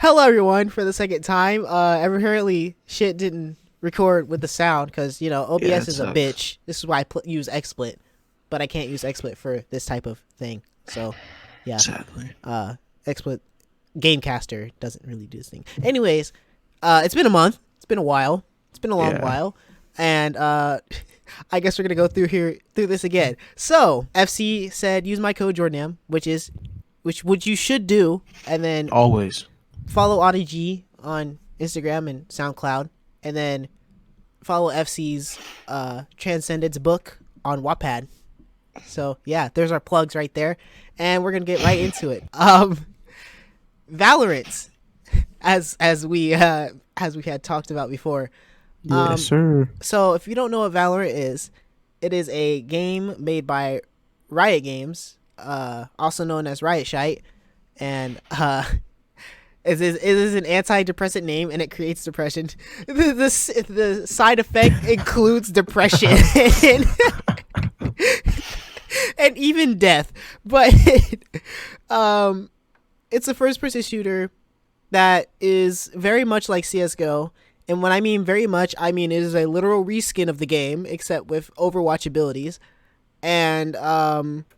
Hello, everyone, for the second time. Apparently, shit didn't record with the sound because, Yeah, OBS it is a sucks. bitch. This is why I use XSplit, but I can't use XSplit for this type of thing. So, yeah, Sadly. XSplit Gamecaster doesn't really do this thing. Anyways, it's been a month. It's been a while. It's been a long Yeah. while. And, I guess we're going to go through this again. So, FC said use my code JordonAM, which you should do. And then Always. follow Audigy on Instagram and SoundCloud, and then follow FC's Transcendence book on Wattpad. So yeah, there's our plugs right there, and we're gonna get right into it. Valorant, as we had talked about before. Yes, sir. So if you don't know what Valorant is, it is a game made by Riot Games, also known as Riot Shite, and it is an antidepressant name, and it creates depression. The side effect includes depression and even death. But it's a first-person shooter that is very much like CS:GO. And when I mean very much, I mean it is a literal reskin of the game, except with Overwatch abilities. And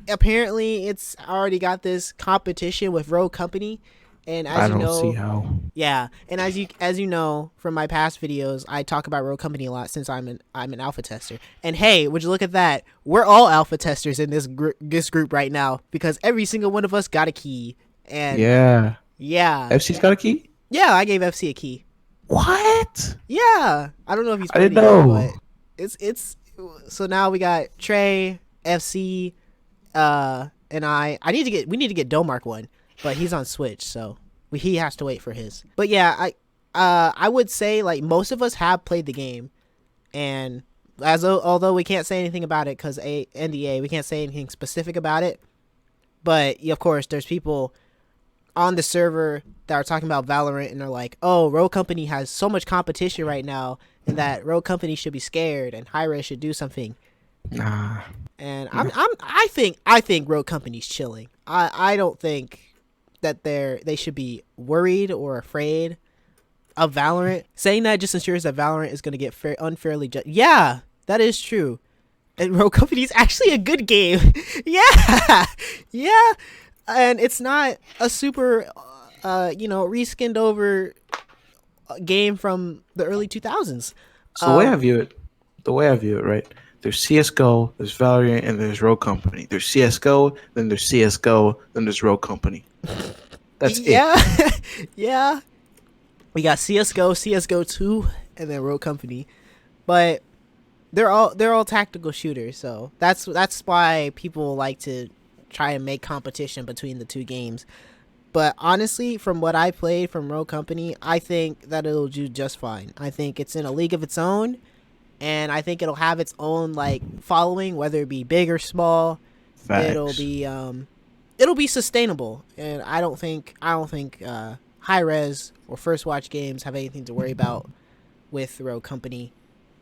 apparently, it's already got this competition with Rogue Company. And as I you don't see know, how. yeah, and as you know from my past videos, I talk about Rogue Company a lot since I'm an alpha tester. And hey, would you look at that? We're all alpha testers in this group right now because every single one of us got a key. And Yeah. yeah, FC's got a key? yeah, I gave FC a key. What? Yeah, I don't know if he's I played didn't it yet, know. but it's so now we got Trey, FC, and we need to get Domark one, but he's on Switch, so he has to wait for his. But yeah, I would say like most of us have played the game, and although we can't say anything about it because NDA, we can't say anything specific about it. But of course, there's people on the server that are talking about Valorant and they're like, "Oh, Rogue Company has so much competition right now, and that Rogue Company should be scared, and Hi-Rez should do something." Nah. And I think Rogue Company's chilling. I don't think that they should be worried or afraid of Valorant. Saying that just ensures that Valorant is going to get unfairly judged. Yeah, that is true. And Rogue Company is actually a good game. Yeah, yeah, and it's not a super, reskinned over game from the early 2000s. So the way I view it, right? There's CSGO, there's Valorant, and there's Rogue Company. There's CSGO, then there's CSGO, then there's Rogue Company. That's it. Yeah, yeah. We got CS:GO, CS:GO 2, and then Rogue Company, but they're all tactical shooters. So that's why people like to try and make competition between the two games. But honestly, from what I played from Rogue Company, I think that it'll do just fine. I think it's in a league of its own, and I think it'll have its own like following, whether it be big or small. It'll Facts. be it'll be sustainable, and I don't think Hi-Rez or First Watch Games have anything to worry about with Rogue Company.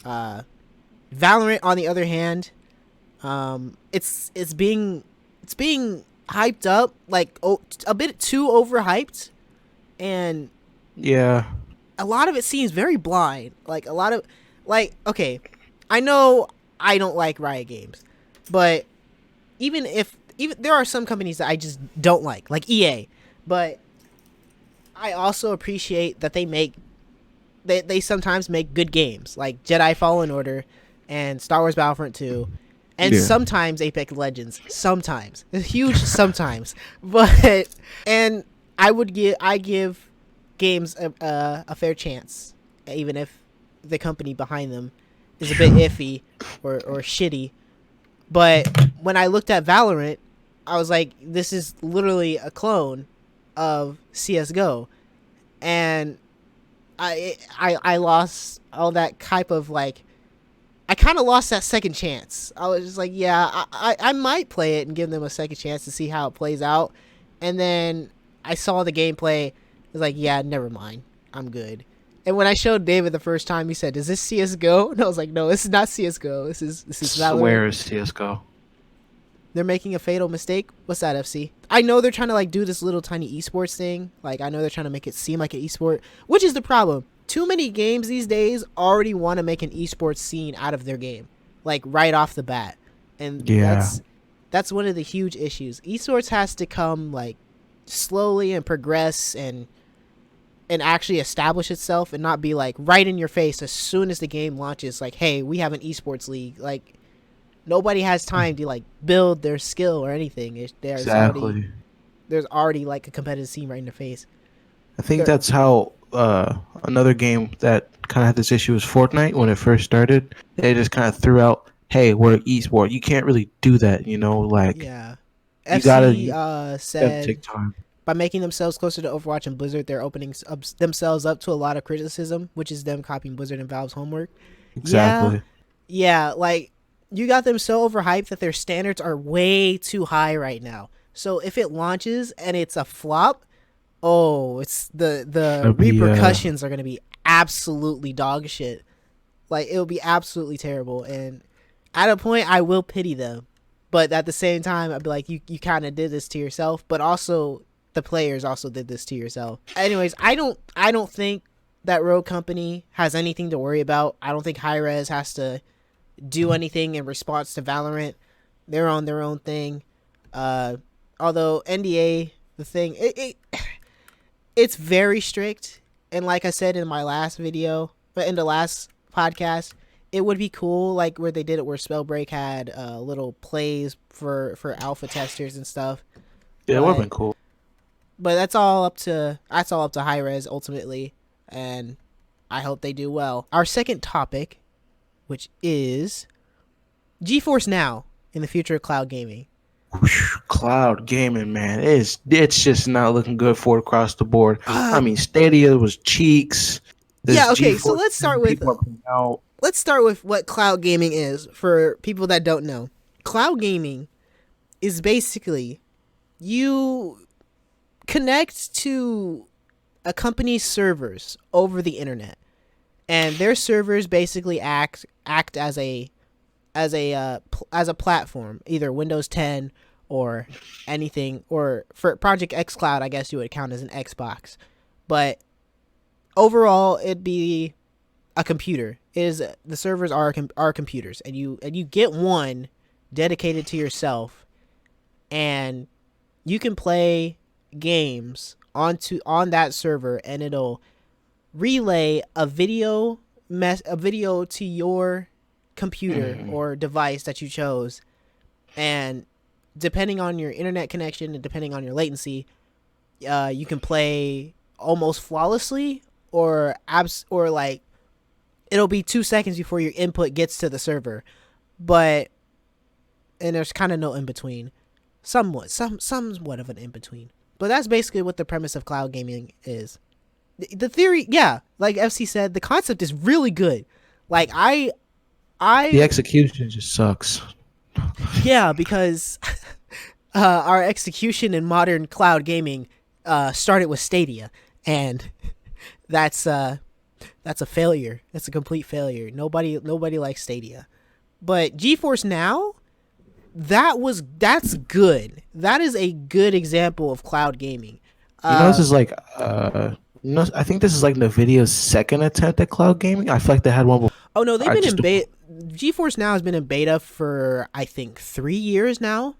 Valorant, on the other hand, it's being hyped up like a bit too overhyped, and Yeah. a lot of it seems very blind. Like a lot of okay, I know I don't like Riot Games, but even there are some companies that I just don't like EA, but I also appreciate that they sometimes make good games like Jedi Fallen Order and Star Wars Battlefront 2 and Yeah. sometimes Apex Legends. Sometimes. It's huge sometimes. But and I give games a fair chance even if the company behind them is a bit iffy or shitty. But when I looked at Valorant, I was like, this is literally a clone of CS:GO, and I lost all that type of like. I kind of lost that second chance. I was just like, yeah, I might play it and give them a second chance to see how it plays out, and then I saw the gameplay. I was like, yeah, never mind, I'm good. And when I showed David the first time, he said, "Is this CS:GO?" And I was like, "No, this is not CS:GO. This is Valorant." Swear is CSGO. They're making a fatal mistake. What's that, FC? I know they're trying to like do this little tiny esports thing. Like I know they're trying to make it seem like an esport, which is the problem. Too many games these days already want to make an esports scene out of their game, like right off the bat, and Yeah. that's one of the huge issues. Esports has to come like slowly and progress and actually establish itself and not be like right in your face as soon as the game launches. Like, hey, we have an esports league. Like nobody has time to like build their skill or anything. Exactly. There's already like a competitive scene right in their face. I think that's how another game that kind of had this issue was Fortnite when it first started. They just kind of threw out, "Hey, we're an esport." You can't really do that, you know. Like Yeah. you FC gotta said take time. by making themselves closer to Overwatch and Blizzard, they're opening themselves up to a lot of criticism, which is them copying Blizzard and Valve's homework. Exactly. Yeah, like you got them so overhyped that their standards are way too high right now. So if it launches and it's a flop, oh, it's the It'll be repercussions are going to be absolutely dog shit. Like it'll be absolutely terrible, and at a point I will pity them, but at the same time I'd be like, you kind of did this to yourself, but also the players also did this to yourself. Anyways, I don't think that Rogue Company has anything to worry about. I don't think Hi-Rez has to do anything in response to Valorant. They're on their own thing. Although NDA, the thing, it's very strict. And like I said in my last video, but in the last podcast, it would be cool like where they did it where Spellbreak had little plays for alpha testers and stuff. Yeah, it would have been cool. But that's all up to Hi-Rez ultimately, and I hope they do well. Our second topic, which is GeForce Now in the future of cloud gaming. Cloud gaming, man, it's just not looking good for it across the board. I mean, Stadia was cheeks. Yeah, okay, so let's start with what cloud gaming is for people that don't know. Cloud gaming is basically you connect to a company's servers over the internet, and their servers basically act as a platform, either Windows 10 or anything, or for Project xCloud, I guess you would count as an Xbox, but overall it'd be a computer. The servers are computers, and you get one dedicated to yourself, and you can play games on that server, and it'll relay a video to your computer or device that you chose, and depending on your internet connection and depending on your latency, you can play almost flawlessly or like it'll be 2 seconds before your input gets to the server, and there's kind of no in between, somewhat of an in between. But that's basically what the premise of cloud gaming is. The theory, yeah, like FC said, the concept is really good. Like the execution just sucks. Yeah, because our execution in modern cloud gaming started with Stadia, and that's a failure. That's a complete failure. Nobody likes Stadia. But GeForce Now, that's good. That is a good example of cloud gaming. This is like I think this is like NVIDIA's second attempt at cloud gaming. I feel like they had one before. Oh no, they've been in beta. GeForce Now has been in beta for I think 3 years now.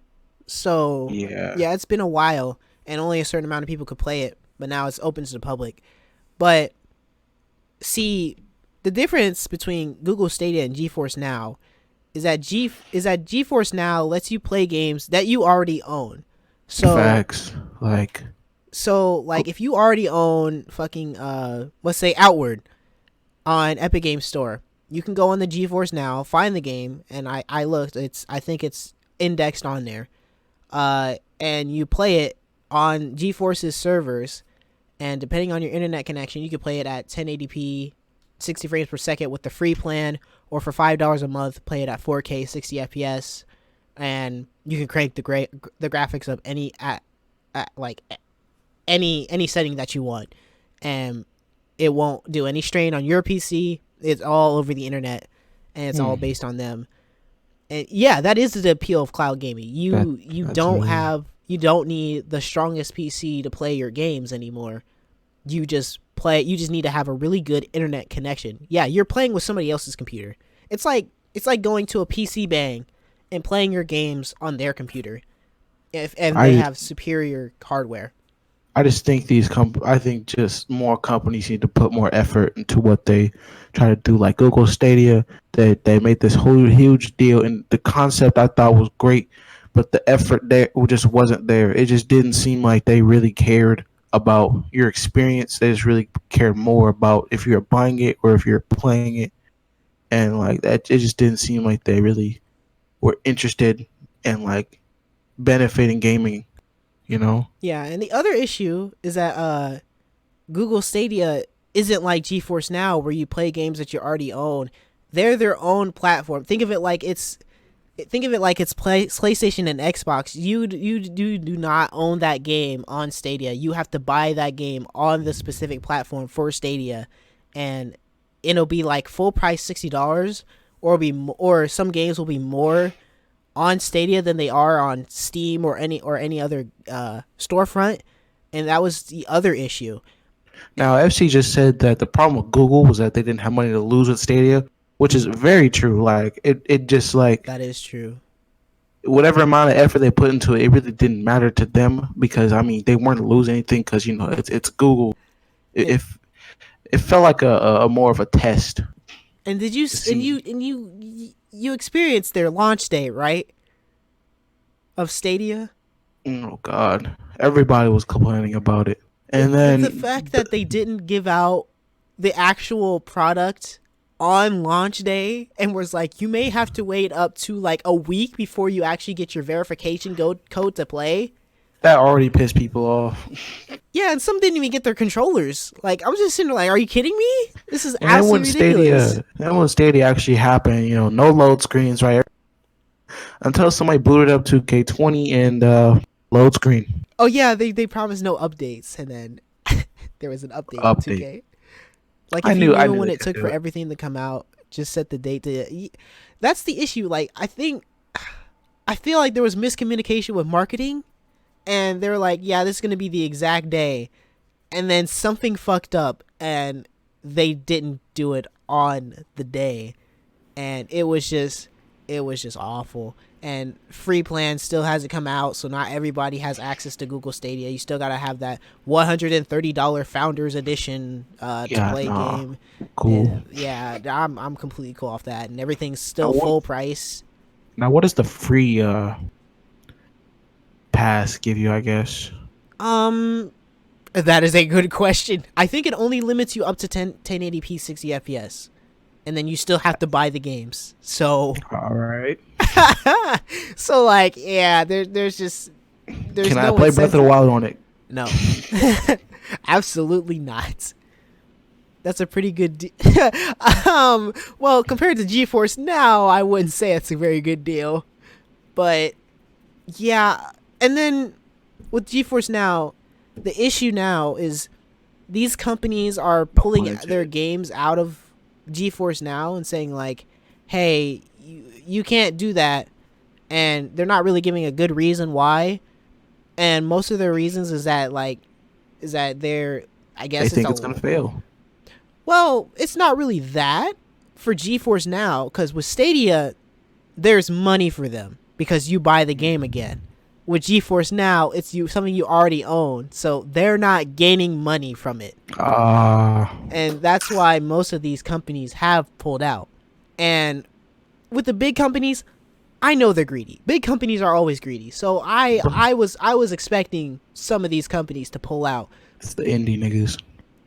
So yeah, it's been a while, and only a certain amount of people could play it. But now it's open to the public. But see, the difference between Google Stadia and GeForce Now is that GeForce Now lets you play games that you already own. So facts, So if you already own fucking let's say Outward on Epic Games Store, you can go on the GeForce Now, find the game, and I looked, I think it's indexed on there. And you play it on GeForce's servers, and depending on your internet connection, you can play it at 1080p 60 frames per second with the free plan, or for $5 a month play it at 4K 60 FPS, and you can crank the graphics of any any setting that you want, and it won't do any strain on your PC. It's all over the internet, and it's all based on them. And yeah, that is the appeal of cloud gaming. That that's really You don't need the strongest PC to play your games anymore. You just need to have a really good internet connection. Yeah, you're playing with somebody else's computer. It's like going to a PC bang and playing your games on their computer. If and they I have superior hardware. I just think I think just more companies need to put more effort into what they try to do. Like Google Stadia, they made this whole huge deal, and the concept I thought was great, but the effort there just wasn't there. It just didn't seem like they really cared about your experience. They just really cared more about if you're buying it or if you're playing it, and like that, it just didn't seem like they really were interested in like benefiting gaming. You know. Yeah, and the other issue is that Google Stadia isn't like GeForce Now where you play games that you already own. They're their own platform. Think of it like it's PlayStation and Xbox. Do not own that game on Stadia. You have to buy that game on the specific platform for Stadia, and it'll be like full price $60, or some games will be more on Stadia than they are on Steam or any other storefront, and that was the other issue. Now, FC just said that the problem with Google was that they didn't have money to lose with Stadia, which is very true. Like it just like That is true. whatever amount of effort they put into it, it really didn't matter to them because I mean they weren't losing anything because you know it's Google. And, If it felt like a more of a test and did you to and see. you experienced their launch day, right, of Stadia? Oh God, everybody was complaining about it, and The then fact that they didn't give out the actual product on launch day and was like, you may have to wait up to like a week before you actually get your verification code to play. that already pissed people off. Yeah, and some didn't even get their controllers. Like, I was just sitting there like, are you kidding me? This is And then when absolutely ridiculous. Stadia actually happened, you know, no load screens, right? Until somebody booted up to K20 and load screen Oh yeah, they promised no updates, and then there was an update on update. 2K. Like, if you I knew knew when they it could took do for it. everything to come out, just set the date to. That's the issue. Like, I feel like there was miscommunication with marketing, and they were like, "Yeah, this is gonna be the exact day," and then something fucked up, and they didn't do it on the day, and it was just awful. And free plan still hasn't come out, so not everybody has access to Google Stadia. You still gotta have that $130 Founders Edition to Yeah, play nah, game. cool. Yeah, I'm completely cool off that, and everything's Now still what? full price. Now what does the free pass give you? I guess. Um, that is a good question. I think it only limits you up to 1080p 60 FPS, and then you still have to buy the games. So, All right. so like, yeah, there's Can I no play Breath of the incentive. Wild on it? No, absolutely not. That's a pretty good. Well, compared to GeForce Now, I wouldn't say it's a very good deal, but yeah. And then with GeForce Now, the issue now is these companies are No pun pulling their intended. games out of GeForce Now and saying like, "Hey, you can't do that," and they're not really giving a good reason why. And most of their reasons is that they're, I They guess it's think a, it's gonna fail. well, it's not really that for GeForce Now, because with Stadia, there's money for them because you buy the game again. With GeForce Now, it's something you already own, so they're not gaining money from it, Ah, and that's why most of these companies have pulled out. And with the big companies, I know they're greedy. Big companies are always greedy, so I was expecting some of these companies to pull out. it's the indie niggas.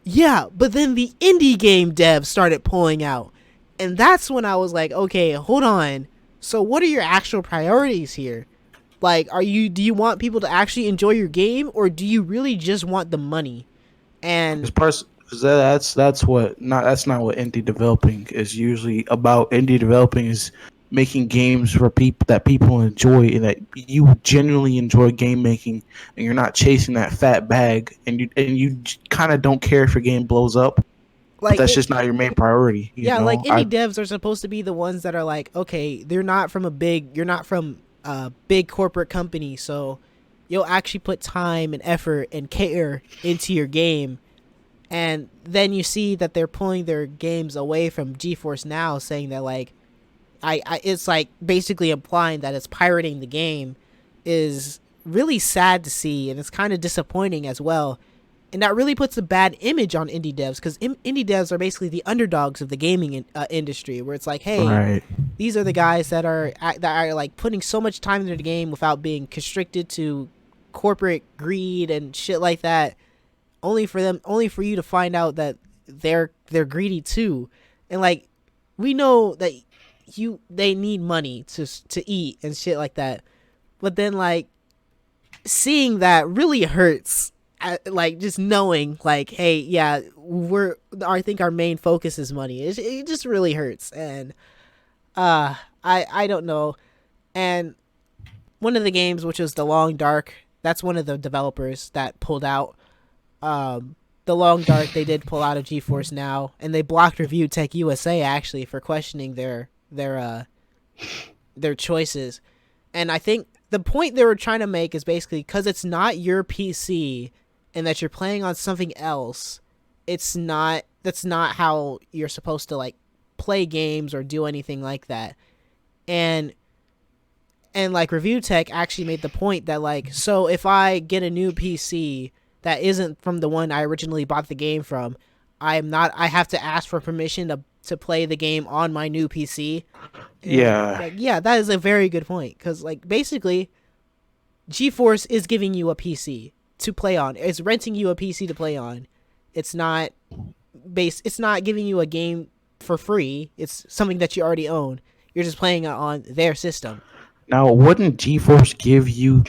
Yeah, but then the indie game devs started pulling out. And that's when I was like, okay, hold on. So what are your actual priorities here? Like, do you want people to actually enjoy your game, or do you really just want the money? And Cause that's not what indie developing is usually about. Indie developing is making games for people that people enjoy and that you genuinely enjoy game making, and you're not chasing that fat bag, and you kind of don't care if your game blows up. but like that's just not your main priority. You yeah, like know, indie devs are supposed to be the ones that are like, okay, you're not from a big corporate company, so you'll actually put time and effort and care into your game. And then you see that they're pulling their games away from GeForce Now, saying that like it's like basically implying that it's pirating the game, is really sad to see, and it's kind of disappointing as well. And that really puts a bad image on indie devs, because indie devs are basically the underdogs of the gaming industry, where it's like, hey, right? these are the guys that are like putting so much time into the game without being constricted to corporate greed and shit like that, only for you to find out that they're greedy too. And like, we know that they need money to eat and shit like that, but then like seeing that really hurts. Like just knowing like, hey, yeah, I think our main focus is money. It just really hurts. And I don't know. And one of the games, which was The Long Dark, that's one of the developers that pulled out. The Long Dark, they did pull out of GeForce Now, and they blocked Review Tech USA actually for questioning their choices. And I think the point they were trying to make is basically, because it's not your PC and that you're playing on something else, that's not how you're supposed to like play games or do anything like that. And like Review Tech actually made the point that like, so if I get a new PC that isn't from the one I originally bought the game from, I have to ask for permission to play the game on my new PC. And Yeah. like, yeah, that is a very good point, because like basically GeForce is giving you a PC to play on. It's renting you a PC to play on. It's not giving you a game for free. It's something that you already own. You're just playing it on their system. Now, wouldn't GeForce give you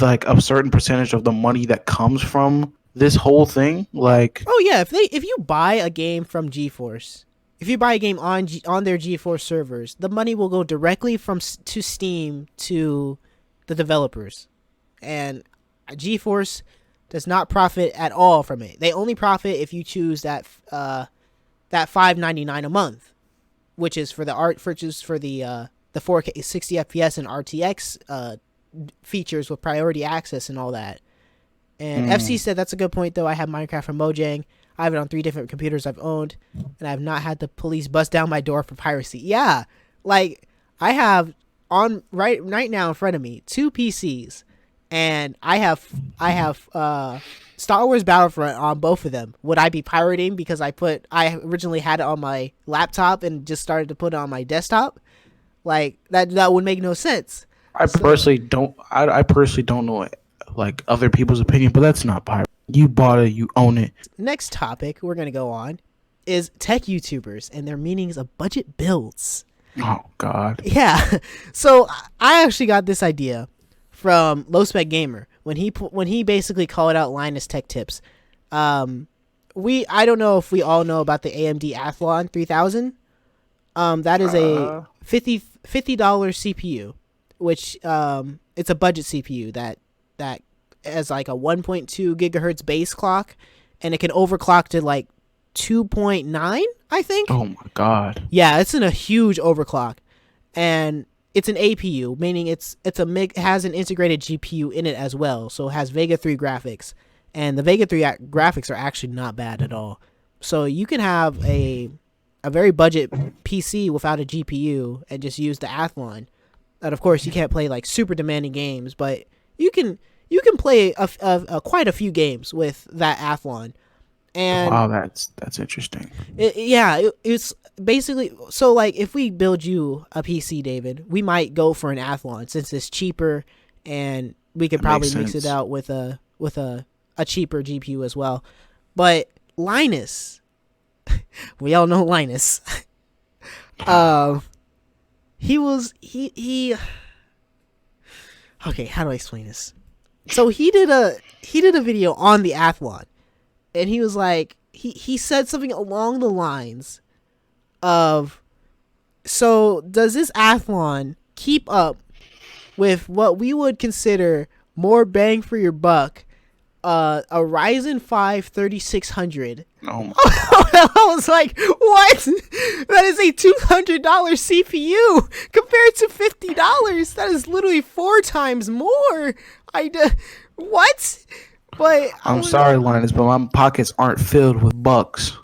like a certain percentage of the money that comes from this whole thing? Like, oh yeah, if you buy a game from GeForce, if you buy a game on their GeForce servers, the money will go directly to Steam to the developers, and GeForce does not profit at all from it. They only profit if you choose that $5.99 a month, which is for the 4K 60 FPS and RTX features with priority access and all that. And FC said that's a good point though. I have Minecraft from Mojang. I have it on 3 different computers I've owned, and I've not had the police bust down my door for piracy. Yeah, like I have on right now in front of me 2 PCs, and I have Star Wars Battlefront on both of them. Would I be pirating because I originally had it on my laptop and just started to put it on my desktop? Like that would make no sense. I personally don't know like other people's opinion, but that's not pirate. You bought it, you own it. Next topic we're gonna go on is tech YouTubers and their meanings of budget builds. Oh God. Yeah. So I actually got this idea from Low Spec Gamer when he basically called out Linus Tech Tips. I don't know if we all know about the AMD Athlon 3000. That is a $50 CPU, which it's a budget CPU that has like a 1.2 gigahertz base clock, and it can overclock to like 2.9, I think. Oh my God. Yeah, it's in a huge overclock, and it's an APU, meaning it has an integrated GPU in it as well, so it has Vega 3 graphics, and the Vega 3 graphics are actually not bad at all. So you can have a very budget PC without a GPU and just use the Athlon. And of course, you can't play like super demanding games, but you can play quite a few games with that Athlon. And wow, that's interesting. It's basically, so like if we build you a PC, David, we might go for an Athlon since it's cheaper, and we could probably mix it out with a cheaper GPU as well. But Linus, we all know Linus. He okay, how do I explain this? So he did a video on the Athlon, and he was like, he said something along the lines of, so does this Athlon keep up with what we would consider more bang for your buck a Ryzen 5 3600. Oh my. I was like, what? That is a $200 CPU compared to $50. That is literally 4 times more. What? But I'm sorry, Linus, but my pockets aren't filled with bucks.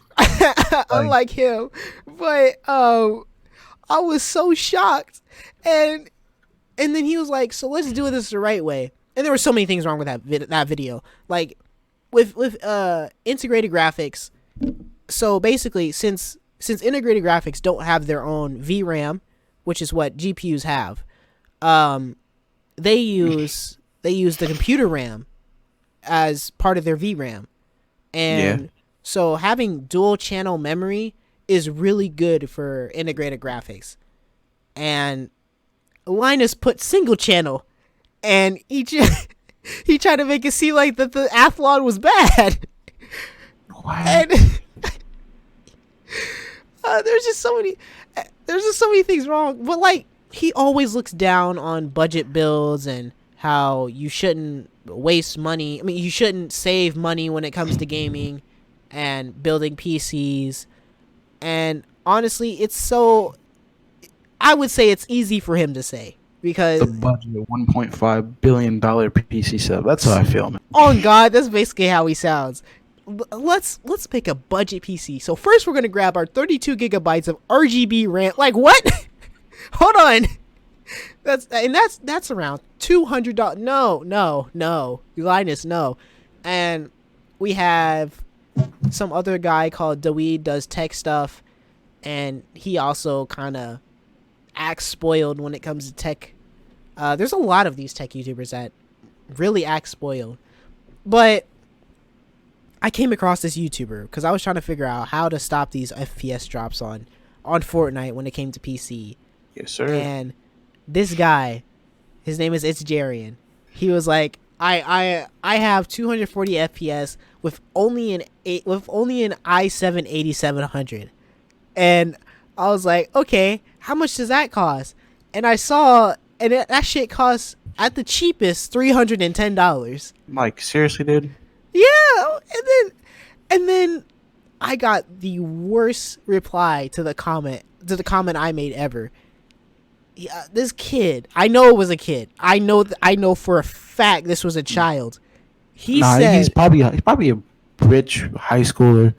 unlike him. But I was so shocked, and then he was like, so let's do this the right way. And there were so many things wrong with that video, like with integrated graphics. So basically, since integrated graphics don't have their own VRAM, which is what GPUs have, they use the computer RAM as part of their VRAM, and so having dual channel memory is really good for integrated graphics. And Linus put single channel, and he tried to make it seem like that the Athlon was bad. What? And there's just so many things wrong. But like, he always looks down on budget builds and how you shouldn't waste money. I mean, you shouldn't save money when it comes to gaming and building PCs. And honestly, I would say it's easy for him to say, because The budget of $1.5 billion PC sub. That's how I feel, man. on God, that's basically how he sounds. Let's make a budget PC. So first, we're gonna grab our 32 gigabytes of RGB RAM. Like, what? Hold on. That's around $200. No, Linus, no. And we have some other guy called Dawid does tech stuff, and he also kind of acts spoiled when it comes to tech. There's a lot of these tech YouTubers that really act spoiled. But I came across this YouTuber because I was trying to figure out how to stop these FPS drops on Fortnite when it came to PC. Yes, sir. And this guy, his name is It's Jarian. He was like, I have 240 FPS with only an i7 8700, and I was like, okay, how much does that cost? And I saw, and that shit costs at the cheapest $310. Like, seriously, dude? Yeah, and then I got the worst reply to the comment I made ever. Yeah, this kid, I know it was a kid. I know for a fact this was a child. He said he's probably a rich high schooler.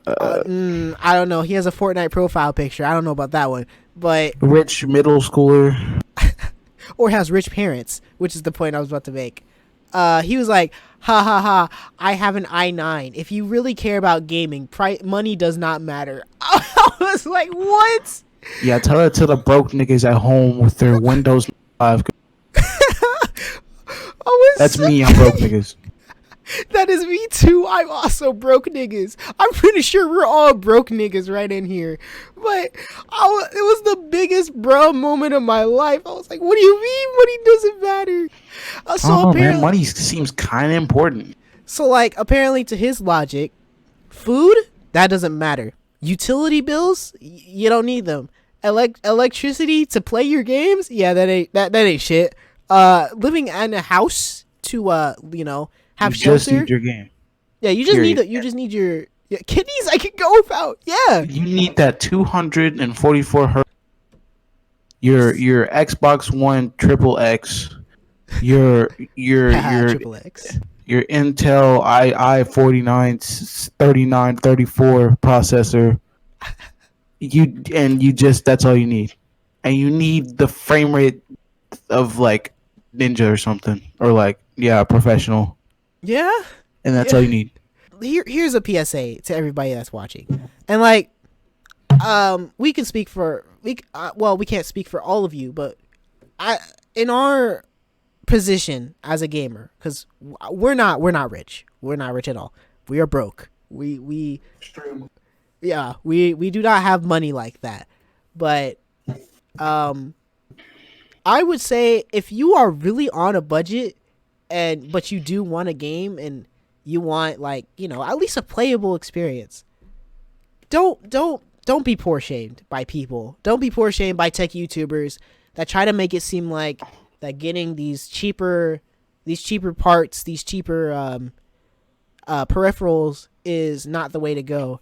I don't know. He has a Fortnite profile picture. I don't know about that one, but Rich middle schooler. or has rich parents, which is the point I was about to make. He was like, ha ha ha, I have an i9. If you really care about gaming, money does not matter. I was like, what? Yeah, tell it to the broke niggas at home with their Windows 5. That's me. I'm broke niggas. That is me too. I'm also broke niggas. I'm pretty sure we're all broke niggas right in here. But it was the biggest bro moment of my life. I was like, what do you mean money doesn't matter? Man, money seems kind of important. So like, apparently to his logic, food, that doesn't matter. Utility bills, you don't need them. Electricity to play your games, yeah, that ain't shit. Living in a house to have shelter. Just need your game. Yeah, you just need your kidneys. I could go without. Yeah, you need that 244 hertz. Your Xbox One triple X. Your triple X. Your Intel i49 3934 processor. That's all you need. And you need the frame rate of like Ninja or something, or like professional. Yeah. And that's all you need. Here's a PSA to everybody that's watching. And like we can't speak for all of you, but in our position as a gamer, because we're not rich. We're not rich at all. We are broke. We do not have money like that. But I would say if you are really on a budget but you do want a game and you want at least a playable experience, don't be poor shamed by people. Don't be poor shamed by tech YouTubers that try to make it seem like that getting these cheaper these cheaper parts, these cheaper peripherals is not the way to go.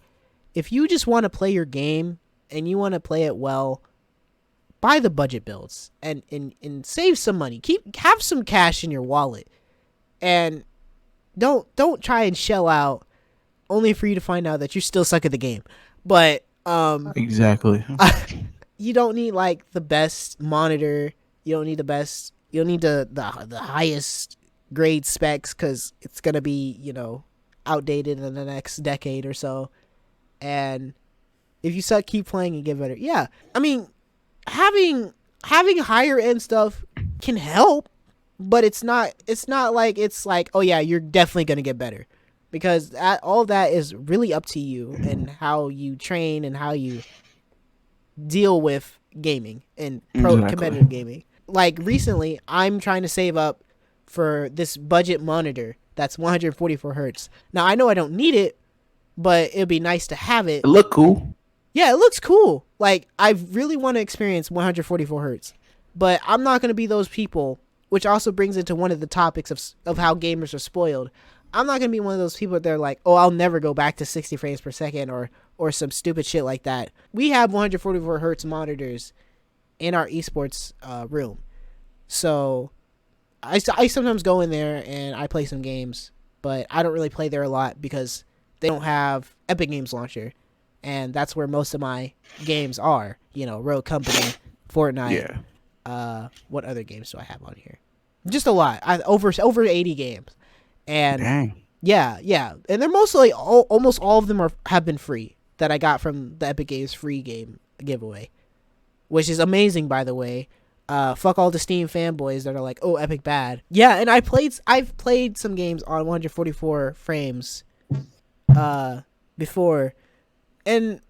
If you just want to play your game and you want to play it well, buy the budget builds and save some money. Have some cash in your wallet, and don't try and shell out only for you to find out that you still suck at the game. But exactly. You don't need like the best monitor. You don't need the best. You don't need the highest grade specs, because it's gonna be, you know, outdated in the next decade or so. And if you suck, keep playing and get better. Yeah, I mean, having higher end stuff can help, but it's not like it's like, oh yeah, you're definitely gonna get better, because all of that is really up to you and how you train and how you deal with gaming and competitive gaming. Like recently, I'm trying to save up for this budget monitor that's 144 hertz. Now I know I don't need it, but it'd be nice to have it. It look cool. Yeah, it looks cool. Like, I really want to experience 144 hertz, but I'm not going to be those people, which also brings into one of the topics of how gamers are spoiled. I'm not going to be one of those people that they're like, oh, I'll never go back to 60 frames per second or some stupid shit like that. We have 144 hertz monitors in our esports room. So I sometimes go in there and I play some games, but I don't really play there a lot because they don't have Epic Games Launcher. And that's where most of my games are. You know, Rogue Company, Fortnite. Yeah. What other games do I have on here? Just a lot. Over 80 games. And dang. Yeah. And they're mostly almost all of them have been free that I got from the Epic Games free game giveaway, which is amazing, by the way. Fuck all the Steam fanboys that are like, oh, Epic bad. Yeah, and I've played some games on 144 frames before. And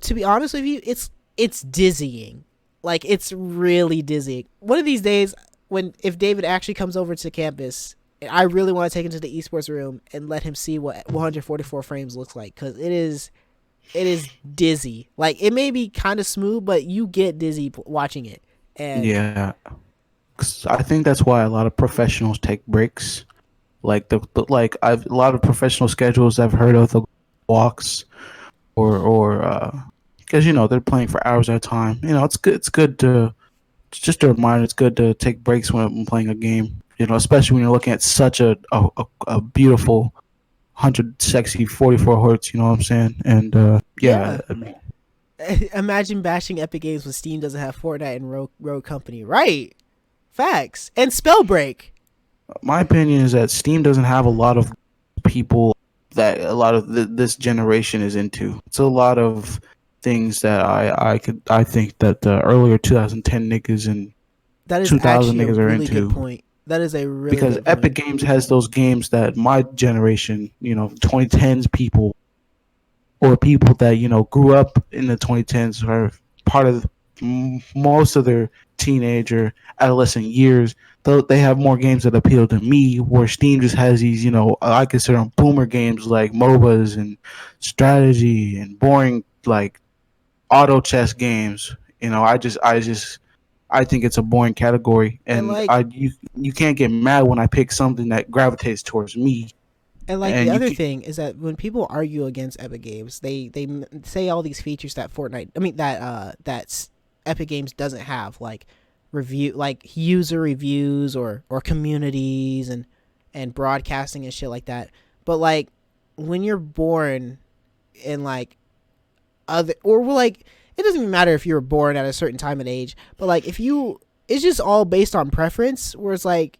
to be honest with you, it's dizzying. Like, it's really dizzying. One of these days, if David actually comes over to campus, I really want to take him to the esports room and let him see what 144 frames looks like, because it is dizzy. Like, it may be kind of smooth, but you get dizzy watching it. And yeah, I think that's why a lot of professionals take breaks. Like a lot of professional schedules I've heard of, the walks. Or because you know they're playing for hours at a time. You know, it's good to, it's just a reminder. It's good to take breaks when playing a game. You know, especially when you're looking at such a beautiful 44 hertz. You know what I'm saying? And yeah. I mean, imagine bashing Epic Games when Steam doesn't have Fortnite and Rogue Company. Right? Facts. And Spellbreak. My opinion is that Steam doesn't have a lot of people that a lot of this generation is into. It's a lot of things that I think that the earlier 2010 niggas and that is 2000 niggas are really into. Good point. That is a really because good Epic point. Games has those games that my generation, you know, 2010s people or people that, you know, grew up in the 2010s are part of most of their teenager adolescent years. Though they have more games that appeal to me, where Steam just has these, you know, I consider them boomer games like MOBAs and strategy and boring like auto chess games. You know, I think it's a boring category, and like, you can't get mad when I pick something that gravitates towards me. And like the other thing is that when people argue against Epic Games, they say all these features that that Epic Games doesn't have, like user reviews or communities and broadcasting and shit like that. But like when you're born in like other, or like, it doesn't even matter if you were born at a certain time and age, but like it's just all based on preference, where it's like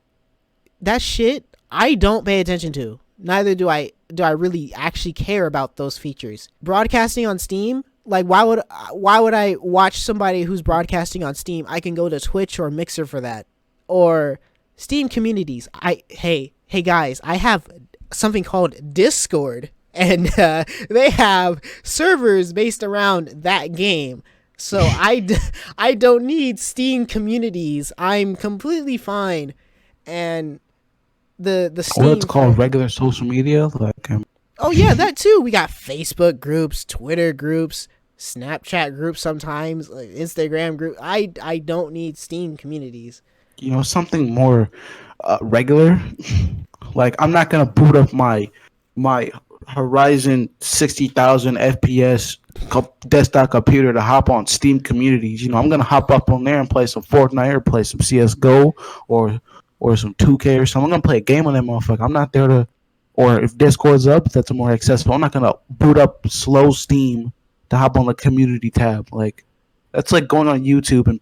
that shit I don't pay attention to. Neither do I really actually care about those features. Broadcasting on Steam, like why would I watch somebody who's broadcasting on Steam? I can go to Twitch or Mixer for that. Or Steam communities. Hey guys, I have something called Discord, and they have servers based around that game. So I don't need Steam communities. I'm completely fine. And the Steam, what's called regular social media, like oh yeah, that too. We got Facebook groups, Twitter groups, Snapchat groups, sometimes like Instagram group. I don't need Steam communities. You know, something more regular. Like I'm not gonna boot up my Horizon 60,000 FPS desktop computer to hop on Steam communities. You know, I'm gonna hop up on there and play some Fortnite or play some CS:GO or some 2K or something. I'm gonna play a game on that motherfucker. I'm not there to, or if Discord's up, that's more accessible. I'm not gonna boot up slow Steam to hop on the community tab. Like that's like going on YouTube and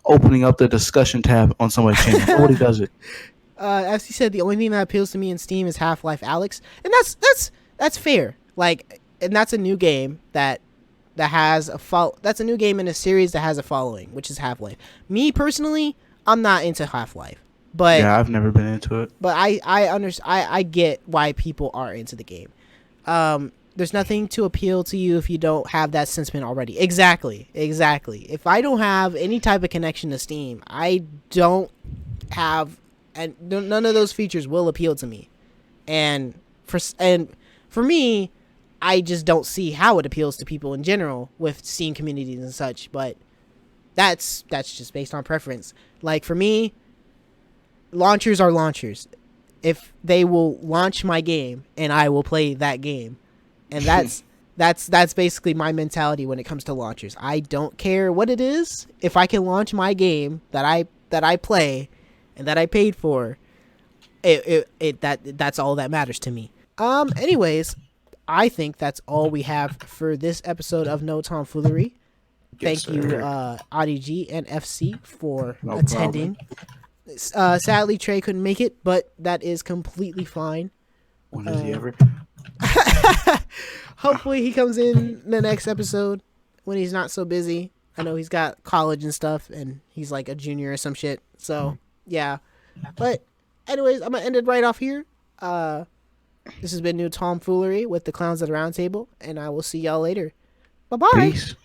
opening up the discussion tab on somebody's channel. Nobody does it. As you said, the only thing that appeals to me in Steam is Half-Life Alyx, and that's fair. Like, and that's a new game that has that's a new game in a series that has a following, which is Half-Life. Me personally, I'm not into Half-Life, but Yeah, I've never been into it. but I get why people are into the game. There's nothing to appeal to you if you don't have that sentiment already. Exactly. If I don't have any type of connection to Steam, I don't have, and none of those features will appeal to me. And for me, I just don't see how it appeals to people in general with Steam communities and such. But that's just based on preference. Like for me, launchers are launchers. If they will launch my game, and I will play that game. And that's basically my mentality when it comes to launchers. I don't care what it is. If I can launch my game that I play and that I paid for, that's all that matters to me. Anyways, I think that's all we have for this episode of No Tomfoolery. Yes, Thank you, sir. AudiG and FC for No attending. Sadly, Trey couldn't make it, but that is completely fine. When does he ever? Hopefully he comes in the next episode when he's not so busy. I know he's got college and stuff, and he's like a junior or some shit. So yeah, but anyways, I'm gonna end it right off here. This has been New Tomfoolery with the Clowns at the Round Table, and I will see y'all later. Bye bye. Peace.